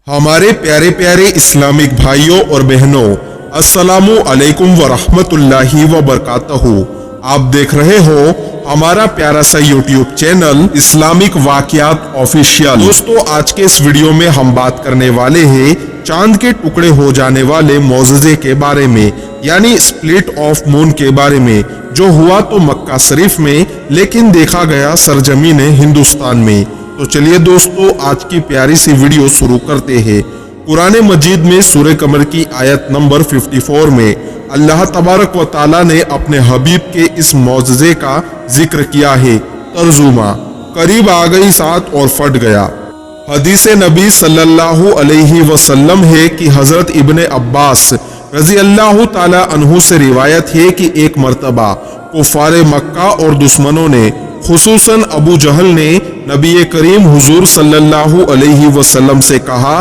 हमारे प्यारे प्यारे इस्लामिक भाइयों और बहनों, अस्सलामु अलैकुम व रहमतुल्लाहि व बरकातहू। आप देख रहे हो हमारा प्यारा सा यूट्यूब चैनल इस्लामिक वाक़ियात ऑफिशियल। दोस्तों, आज के इस वीडियो में हम बात करने वाले हैं चांद के टुकड़े हो जाने वाले मौजज़े के बारे में, यानी स्प्लिट ऑफ मून के बारे में, जो हुआ तो मक्का शरीफ में लेकिन देखा गया सरजमीन हिंदुस्तान में। तो चलिए दोस्तों, आज की प्यारी सी वीडियो शुरू करते हैं। कुरान मजीद में सूरह कमर की आयत नंबर 54 में अल्लाह तबारक व ताला ने अपने हबीब के इस मौजज़े का जिक्र किया है। तर्जुमा, करीब आ गई साथ और फट गया। हदीस नबी सल्लल्लाहु अलैहि वसल्लम है कि हजरत इब्ने अब्बास रजी अल्लाह ताला अन्हु से रिवायत है कि एक मर्तबा कुफारे मक्का और दुश्मनों ने, खुसूसन अबू जहल ने नबी करीम हुजूर सल्लल्लाहु अलैहि वसल्लम से कहा,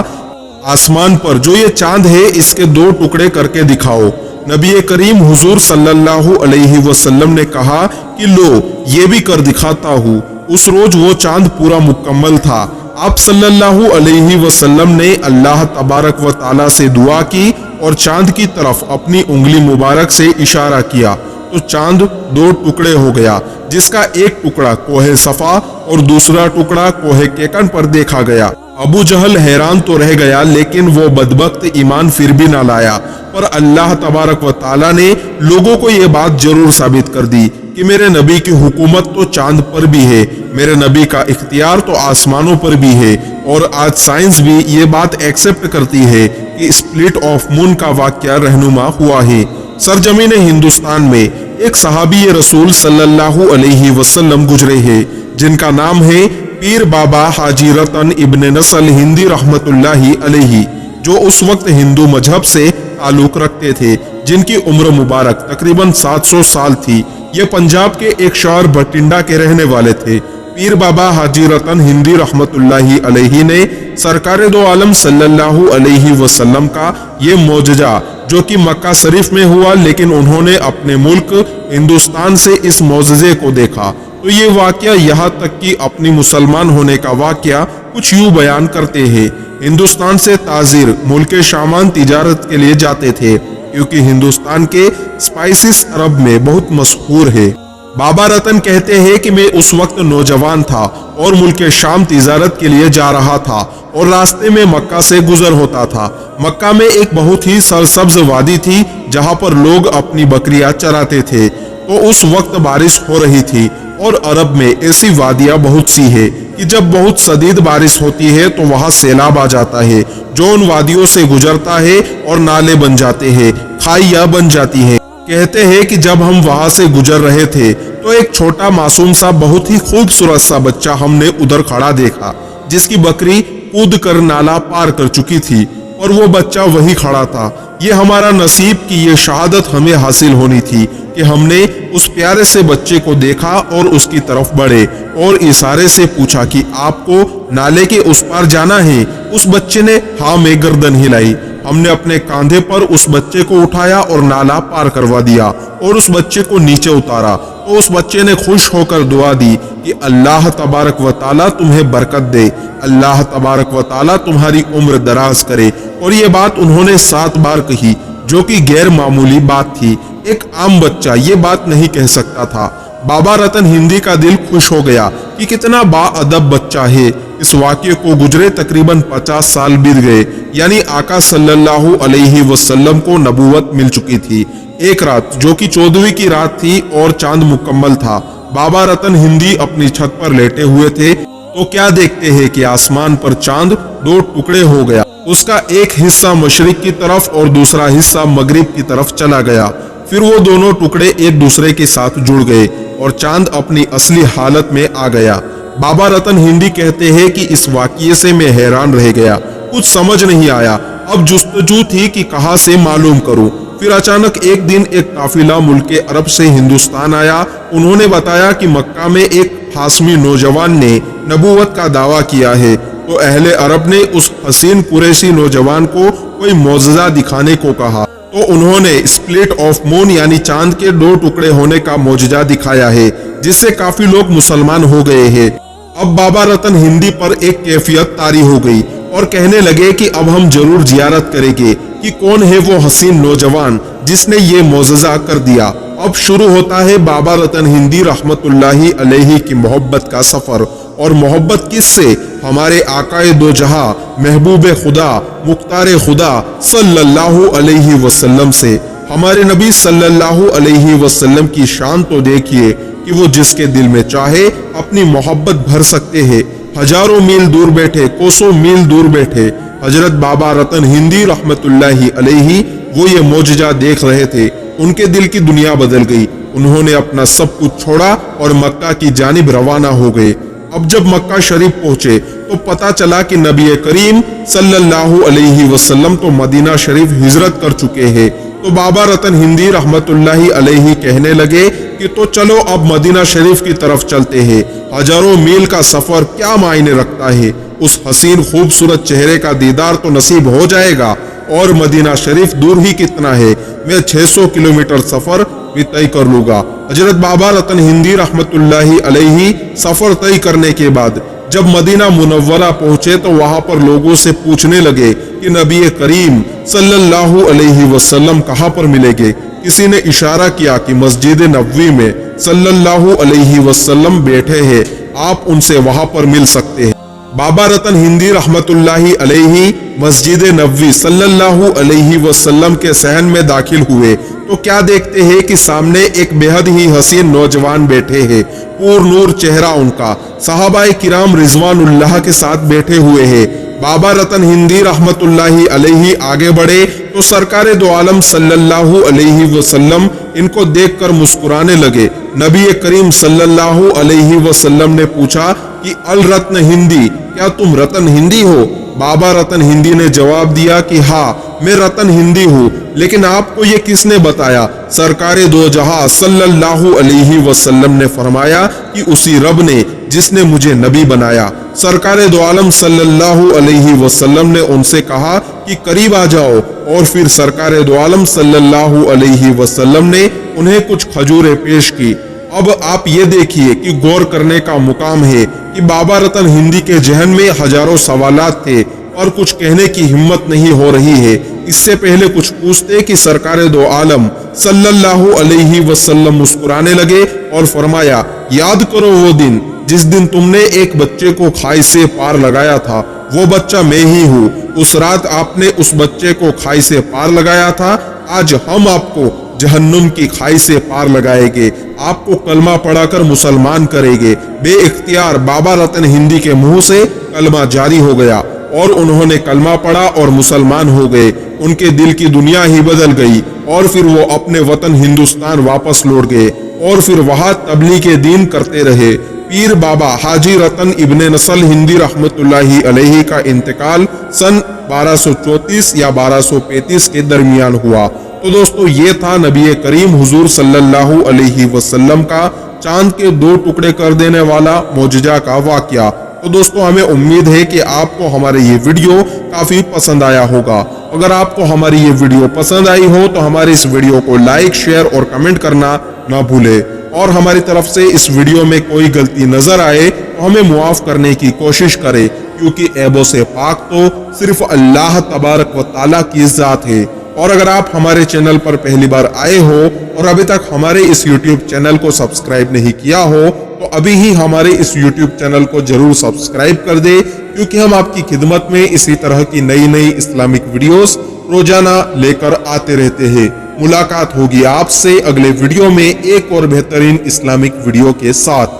आसमान पर जो ये चांद है इसके 2 टुकड़े करके दिखाओ। नबी करीम हुजूर सल्लल्लाहु अलैहि वसल्लम ने कहा कि लो ये भी कर दिखाता हूँ। उस रोज वो चांद पूरा मुकम्मल था। आप सल्लल्लाहु अलैहि वसल्लम ने अल्लाह तबारक व ताला से दुआ की और चांद की तरफ अपनी उंगली मुबारक से इशारा किया तो चांद 2 टुकड़े हो गया, जिसका एक टुकड़ा कोहे सफा और दूसरा टुकड़ा कोहे केकन पर देखा गया। अबू जहल हैरान तो रह गया, लेकिन वो बदबख्त ईमान फिर भी ना लाया। पर अल्लाह तबारक व ताला ने लोगों को ये बात जरूर साबित कर दी कि मेरे नबी की हुकूमत तो चांद पर भी है, मेरे नबी का इख्तियार तो आसमानों पर भी है। और आज साइंस भी ये बात एक्सेप्ट करती है कि स्प्लिट ऑफ मून का वाक़या रहनुमा हुआ है। सरजमीन हिंदुस्तान में एक सहाबी रसूल सल्लल्लाहु अलैहि वसल्लम गुजरे हैं, जिनका नाम है पीर बाबा हाजी रतन इब्ने नसल हिंदी रहमतुल्लाहि अलैहि, जो उस वक्त हिंदू मजहब से ताल्लुक रखते थे, जिनकी उम्र मुबारक तकरीबन 700 साल थी। ये पंजाब के एक शहर भटिंडा के रहने वाले थे। पीर बाबा हाजी रतन हिंदी रहमतुल्लाहि अलैहि ने सरकार दो आलम सल्लल्लाहु अलैहि वसल्लम का ये मौजज़ा, जो कि मक्का शरीफ में हुआ, लेकिन उन्होंने अपने मुल्क हिंदुस्तान से इस मौजज़े को देखा। तो ये वाक़या यहाँ तक कि अपनी मुसलमान होने का वाक़या कुछ यूँ बयान करते हैं। हिंदुस्तान से ताजिर मुल्क शामान तिजारत के लिए जाते थे, क्योंकि हिंदुस्तान के स्पाइसेस अरब में बहुत मशहूर है। बाबा रतन कहते हैं कि मैं उस वक्त नौजवान था और मुल्क शाम तिजारत के लिए जा रहा था और रास्ते में मक्का से गुजर होता था। मक्का में एक बहुत ही सरसब्ज वादी थी, जहाँ पर लोग अपनी बकरियां चराते थे। तो उस वक्त बारिश हो रही थी और अरब में ऐसी वादियां बहुत सी है कि जब बहुत शदीद बारिश होती है तो वहाँ सैलाब आ जाता है, जो उन वादियों से गुजरता है और नाले बन जाते हैं, खाइयां बन जाती हैं। कहते हैं कि जब हम वहां से गुजर रहे थे तो एक छोटा मासूम सा बहुत ही खूबसूरत सा बच्चा हमने उधर खड़ा देखा, जिसकी बकरी कूद कर नाला पार कर चुकी थी और वो बच्चा वही खड़ा था। ये हमारा नसीब कि ये शहादत हमें हासिल होनी थी कि हमने उस प्यारे से बच्चे को देखा और उसकी तरफ बढ़े और इशारे से पूछा कि आपको नाले के उस पार जाना है। उस बच्चे ने हाँ में गर्दन हिलाई। हमने अपने कांधे पर उस बच्चे को उठाया और नाला पार करवा दिया और उस बच्चे को नीचे उतारा। तो उस बच्चे ने खुश होकर दुआ दी कि अल्लाह तबारक व ताला तुम्हें बरकत दे, अल्लाह तबारक व ताला तुम्हारी उम्र दराज करे। और ये बात उन्होंने 7 बार कही, जो कि गैर मामूली बात थी। एक आम बच्चा ये बात नहीं कह सकता था। बाबा रतन हिंदी का दिल खुश हो गया कि कितना बाअदब बच्चा है। इस वाक़ये को गुजरे तकरीबन 50 साल बीत गए, यानी आका सल्लल्लाहु अलैहि वसल्लम को नबूवत मिल चुकी थी। एक रात, जो कि 14वीं की रात थी और चांद मुकम्मल था, बाबा रतन हिंदी अपनी छत पर लेटे हुए थे तो क्या देखते हैं कि आसमान पर चांद 2 टुकड़े हो गया। उसका एक हिस्सा मशरिक की तरफ और दूसरा हिस्सा मगरिब की तरफ चला गया। फिर वो दोनों टुकड़े एक दूसरे के साथ जुड़ गए और चांद अपनी असली हालत में आ गया। बाबा रतन हिंदी कहते हैं कि इस वाक़ये से मैं हैरान रह गया, कुछ समझ नहीं आया। अब जुस्तजू थी कि कहाँ से मालूम करूं। फिर अचानक एक दिन एक काफिला मुल्क अरब से हिंदुस्तान आया। उन्होंने बताया कि मक्का में एक हाशमी नौजवान ने नबूवत का दावा किया है। तो अहले अरब ने उस हसीन कुरैशी नौजवान को कोई मौजज़ा दिखाने को कहा। तो उन्होंने स्प्लिट ऑफ मून यानी चांद के 2 टुकड़े होने का मौजज़ा दिखाया है, जिससे काफी लोग मुसलमान हो गए हैं। अब बाबा रतन हिंदी पर एक कैफियत तारी हो गई और कहने लगे कि अब हम जरूर जियारत करेंगे कि कौन है वो हसीन नौजवान जिसने ये मोजज़ा कर दिया। अब शुरू होता है बाबा रतन हिंदी रहमतुल्लाहि अलैहि की मोहब्बत का सफर। और मोहब्बत किससे? हमारे आकाए दो जहां महबूब खुदा मुख्तार खुदा सल्लल्लाहु अलैहि वसल्लम से। हमारे नबी सल्लल्लाहु अलैहि वसल्लम की शान तो देखिए कि वो जिसके दिल में चाहे अपनी मोहब्बत भर सकते हैं। हजारों मील दूर बैठे, कोसों मील दूर बैठे हजरत बाबा रतन हिंदी रहमतुल्लाहि अलैहि वो ये मौजज़ा देख रहे थे। उनके दिल की दुनिया बदल गई। उन्होंने अपना सब कुछ छोड़ा और मक्का की जानिब रवाना हो गए। अब जब मक्का शरीफ पहुंचे तो पता चला कि नबी करीम सल्लल्लाहु अलैहि वसल्लम तो मदीना शरीफ हिजरत कर चुके हैं। तो बाबा रतन हिंदी रहमतुल्लाहि अलैहि कहने लगे कि तो चलो अब मदीना शरीफ की तरफ चलते हैं। हजारों मील का सफर क्या मायने रखता है, उस हसीन खूबसूरत चेहरे का दीदार तो नसीब हो जाएगा। और मदीना शरीफ दूर ही कितना है, मैं 600 किलोमीटर सफर भी तय कर लूंगा। हजरत बाबा रतन हिंदी रहमतुल्लाहि अलैहि सफर तय करने के बाद जब मदीना मुनव्वरा पहुंचे तो वहां पर लोगों से पूछने लगे कि नबी करीम सल्लल्लाहु अलैहि वसल्लम कहां पर मिलेंगे। किसी ने इशारा किया कि मस्जिद नबवी में सल्लल्लाहु अलैहि वसल्लम बैठे हैं, आप उनसे वहां पर मिल सकते हैं। बाबा रतन हिंदी रहमतुल्लाहि अलैहि मस्जिद नबवी सल्लल्लाहु अलैहि वसल्लम के सहन में दाखिल हुए तो क्या देखते हैं कि सामने एक बेहद ही हसीन नौजवान बैठे हैं। पूर नूर चेहरा उनका, सहाबाए किराम रिजवानुल्लाह के साथ बैठे हुए हैं। बाबा रतन हिंदी रहमतुल्लाहि अलैहि आगे बढ़े तो सरकारे दो आलम सल्लल्लाहु अलैहि वसल्लम इनको देखकर मुस्कुराने लगे। नबी करीम सल्लल्लाहु अलैहि वसल्लम ने पूछा कि अल रत्न हिंदी, क्या तुम रतन हिंदी हो? बाबा रतन हिंदी ने जवाब दिया कि हाँ, मैं रतन हिंदी हूँ, लेकिन आपको ये किसने बताया? सरकारे दो जहां सल्लल्लाहु अलैहि वसल्लम ने फरमाया कि उसी रब ने जिसने मुझे नबी बनाया। सरकारे दो आलम सल्लल्लाहु अलैहि वसल्लम ने उनसे कहा कि करीब आ जाओ और फिर सरकारे दो आलम सल्लल्लाहु अलैहि वसल्लम ने उन्हें कुछ खजूरें पेश की। अब आप ये देखिए कि गौर करने का मुकाम है कि बाबा रतन हिंदी के जहन में हजारों सवालात थे और कुछ कहने की हिम्मत नहीं हो रही है। इससे पहले कुछ पूछते कि सरकारे दो आलम सल्लल्लाहु अलैहि वसल्लम मुस्कुराने लगे और फरमाया, याद करो वो दिन जिस दिन तुमने एक बच्चे को खाई से पार लगाया था, वो बच्चा मैं ही हूँ। उस रात आपने उस बच्चे को खाई से पार लगाया था, आज हम आपको जहन्नुम की खाई से पार लगाएंगे, आपको कलमा पढ़ाकर मुसलमान करेंगे। बेइख्तियार बाबा रतन हिंदी के मुंह से कलमा जारी हो गया और उन्होंने कलमा पढ़ा और मुसलमान हो गए। उनके दिल की दुनिया ही बदल गई और फिर वो अपने वतन हिंदुस्तान वापस लौट गए और फिर वहां तबलीग दीन करते रहे। पीर बाबा हाजी रतन इब्ने नसल हिंदी रहमतुल्लाहि अलैहि का इंतकाल सन 1234 या 1235 के दरमियान हुआ। तो दोस्तों, ये था नबी करीम हुजूर सल्लल्लाहु अलैहि वसल्लम का चांद के दो टुकड़े कर देने वाला मौजज़ा का वाकया। तो दोस्तों, हमें उम्मीद है कि आपको हमारे ये वीडियो काफी पसंद आया होगा। अगर आपको हमारी ये वीडियो पसंद आई हो तो हमारे इस वीडियो को लाइक, शेयर और कमेंट करना ना भूले। और हमारी तरफ से इस वीडियो में कोई गलती नजर आए तो हमें मुआफ करने की कोशिश करें, क्योंकि ऐबों से पाक तो सिर्फ अल्लाह तबारक व ताला की जात है। और अगर आप हमारे चैनल पर पहली बार आए हो और अभी तक हमारे इस YouTube चैनल को सब्सक्राइब नहीं किया हो तो अभी ही हमारे इस YouTube चैनल को जरूर सब्सक्राइब कर दे, क्योंकि हम आपकी खिदमत में इसी तरह की नई नई इस्लामिक वीडियोस रोजाना लेकर आते रहते हैं। मुलाकात होगी आपसे अगले वीडियो में एक और बेहतरीन इस्लामिक वीडियो के साथ।